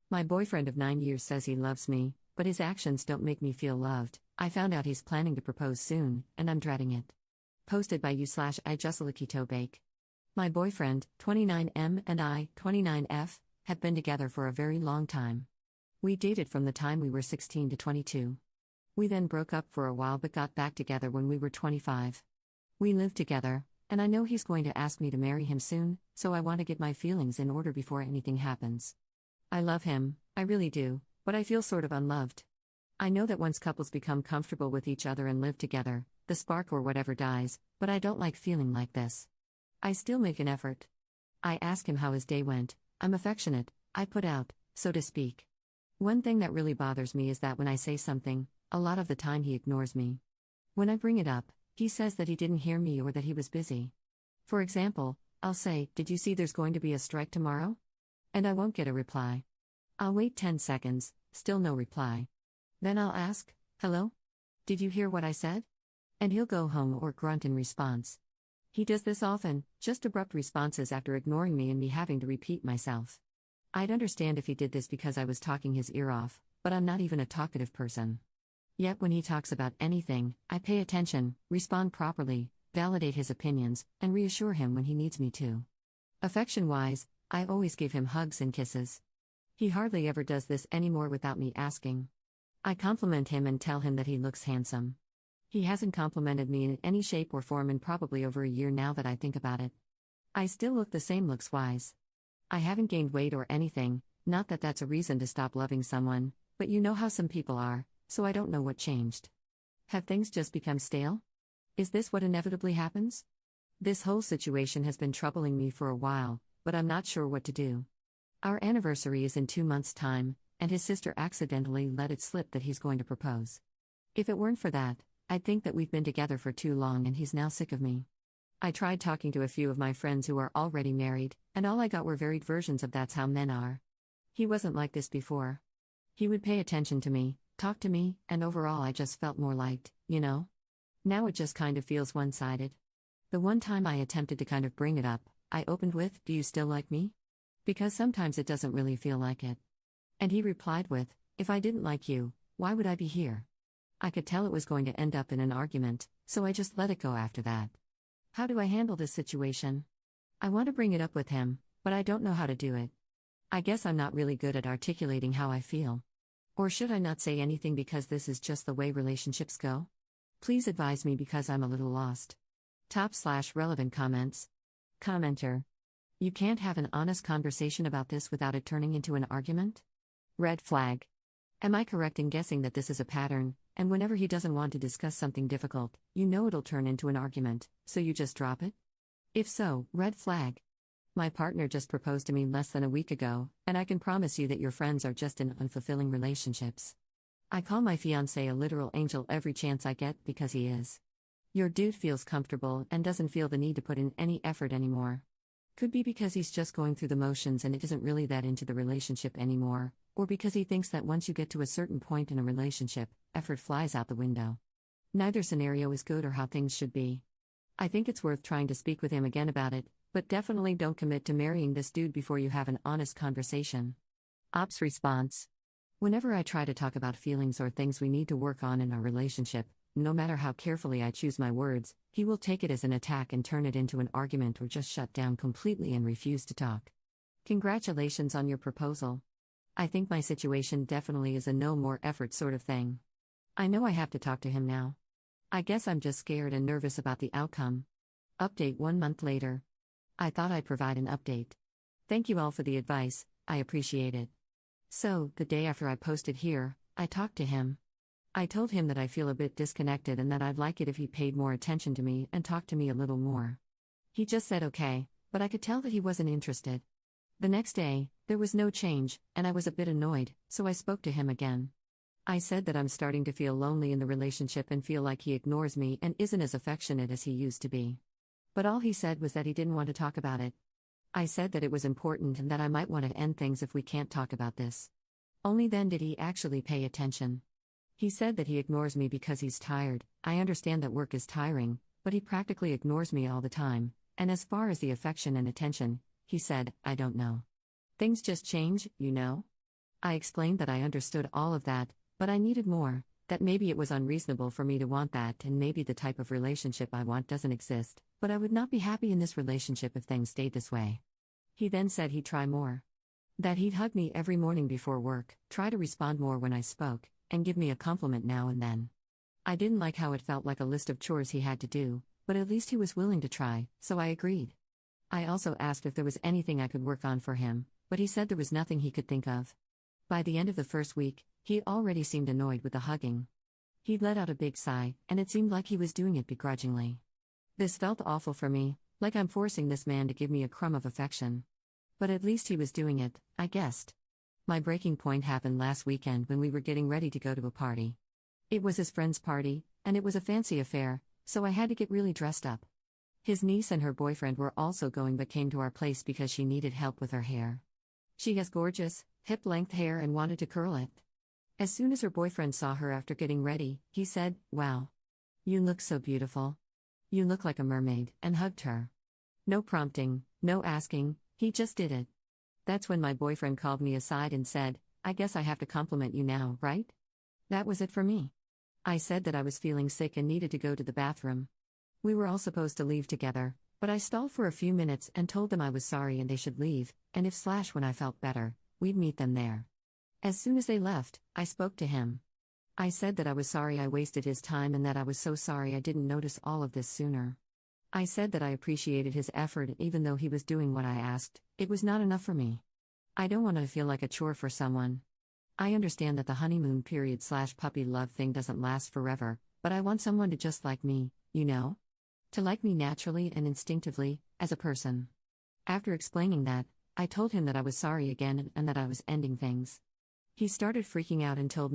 My boyfriend of 9 years says he loves me, but his actions don't make me feel loved. I found out he's planning to propose soon, and I'm dreading it. Posted by you/I Jussalikito Bake. My boyfriend, 29M, and I, 29F, have been together for a very long time. We dated from the time we were 16 to 22. We then broke up for a while but got back together when we were 25. We live together, and I know he's going to ask me to marry him soon, so I want to get my feelings in order before anything happens. I love him, I really do, but I feel sort of unloved. I know that once couples become comfortable with each other and live together, the spark or whatever dies, but I don't like feeling like this. I still make an effort. I ask him how his day went. I'm affectionate, I put out, so to speak. One thing that really bothers me is that when I say something, a lot of the time he ignores me. When I bring it up, he says that he didn't hear me or that he was busy. For example, I'll say, "Did you see there's going to be a strike tomorrow?" And I won't get a reply. I'll wait 10 seconds, still no reply. Then I'll ask, "Hello? Did you hear what I said?" And he'll go home or grunt in response. He does this often, just abrupt responses after ignoring me and me having to repeat myself. I'd understand if he did this because I was talking his ear off, but I'm not even a talkative person. Yet when he talks about anything, I pay attention, respond properly, validate his opinions, and reassure him when he needs me to. Affection-wise, I always give him hugs and kisses. He hardly ever does this anymore without me asking. I compliment him and tell him that he looks handsome. He hasn't complimented me in any shape or form in probably over a year now that I think about it. I still look the same looks-wise. I haven't gained weight or anything, not that that's a reason to stop loving someone, but you know how some people are, so I don't know what changed. Have things just become stale? Is this what inevitably happens? This whole situation has been troubling me for a while, but I'm not sure what to do. Our anniversary is in 2 months' time, and his sister accidentally let it slip that he's going to propose. If it weren't for that, I'd think that we've been together for too long and he's now sick of me. I tried talking to a few of my friends who are already married, and all I got were varied versions of "that's how men are." He wasn't like this before. He would pay attention to me, talk to me, and overall I just felt more liked, you know? Now it just kind of feels one-sided. The one time I attempted to kind of bring it up, I opened with, "Do you still like me?" Because sometimes it doesn't really feel like it. And he replied with, "If I didn't like you, why would I be here?" I could tell it was going to end up in an argument, so I just let it go after that. How do I handle this situation? I want to bring it up with him, but I don't know how to do it. I guess I'm not really good at articulating how I feel. Or should I not say anything because this is just the way relationships go? Please advise me because I'm a little lost. Top/relevant comments. Commenter. You can't have an honest conversation about this without it turning into an argument? Red flag. Am I correct in guessing that this is a pattern, and whenever he doesn't want to discuss something difficult, you know it'll turn into an argument, so you just drop it? If so, red flag. My partner just proposed to me less than a week ago, and I can promise you that your friends are just in unfulfilling relationships. I call my fiancé a literal angel every chance I get because he is. Your dude feels comfortable and doesn't feel the need to put in any effort anymore. Could be because he's just going through the motions and isn't really that into the relationship anymore, or because he thinks that once you get to a certain point in a relationship, effort flies out the window. Neither scenario is good or how things should be. I think it's worth trying to speak with him again about it, but definitely don't commit to marrying this dude before you have an honest conversation. Ops response. Whenever I try to talk about feelings or things we need to work on in our relationship, no matter how carefully I choose my words, he will take it as an attack and turn it into an argument or just shut down completely and refuse to talk. Congratulations on your proposal. I think my situation definitely is a no more effort sort of thing. I know I have to talk to him now. I guess I'm just scared and nervous about the outcome. Update 1 month later. I thought I'd provide an update. Thank you all for the advice, I appreciate it. So, the day after I posted here, I talked to him. I told him that I feel a bit disconnected and that I'd like it if he paid more attention to me and talked to me a little more. He just said okay, but I could tell that he wasn't interested. The next day, there was no change, and I was a bit annoyed, so I spoke to him again. I said that I'm starting to feel lonely in the relationship and feel like he ignores me and isn't as affectionate as he used to be. But all he said was that he didn't want to talk about it. I said that it was important and that I might want to end things if we can't talk about this. Only then did he actually pay attention. He said that he ignores me because he's tired. I understand that work is tiring, but he practically ignores me all the time, and as far as the affection and attention, he said, I don't know. Things just change, you know? I explained that I understood all of that, but I needed more, that maybe it was unreasonable for me to want that, and maybe the type of relationship I want doesn't exist, but I would not be happy in this relationship if things stayed this way. He then said he'd try more. That he'd hug me every morning before work, try to respond more when I spoke, and give me a compliment now and then. I didn't like how it felt like a list of chores he had to do, but at least he was willing to try, so I agreed. I also asked if there was anything I could work on for him, but he said there was nothing he could think of. By the end of the first week, he already seemed annoyed with the hugging. He'd let out a big sigh, and it seemed like he was doing it begrudgingly. This felt awful for me, like I'm forcing this man to give me a crumb of affection. But at least he was doing it, I guessed. My breaking point happened last weekend when we were getting ready to go to a party. It was his friend's party, and it was a fancy affair, so I had to get really dressed up. His niece and her boyfriend were also going but came to our place because she needed help with her hair. She has gorgeous, hip-length hair and wanted to curl it. As soon as her boyfriend saw her after getting ready, he said, "Wow. You look so beautiful. You look like a mermaid," and hugged her. No prompting, no asking, he just did it. That's when my boyfriend called me aside and said, "I guess I have to compliment you now, right?" That was it for me. I said that I was feeling sick and needed to go to the bathroom. We were all supposed to leave together, but I stalled for a few minutes and told them I was sorry and they should leave, and when I felt better, we'd meet them there. As soon as they left, I spoke to him. I said that I was sorry I wasted his time and that I was so sorry I didn't notice all of this sooner. I said that I appreciated his effort even though he was doing what I asked, it was not enough for me. I don't want to feel like a chore for someone. I understand that the honeymoon period/puppy love thing doesn't last forever, but I want someone to just like me, you know? To like me naturally and instinctively, as a person. After explaining that, I told him that I was sorry again and that I was ending things. He started freaking out and told me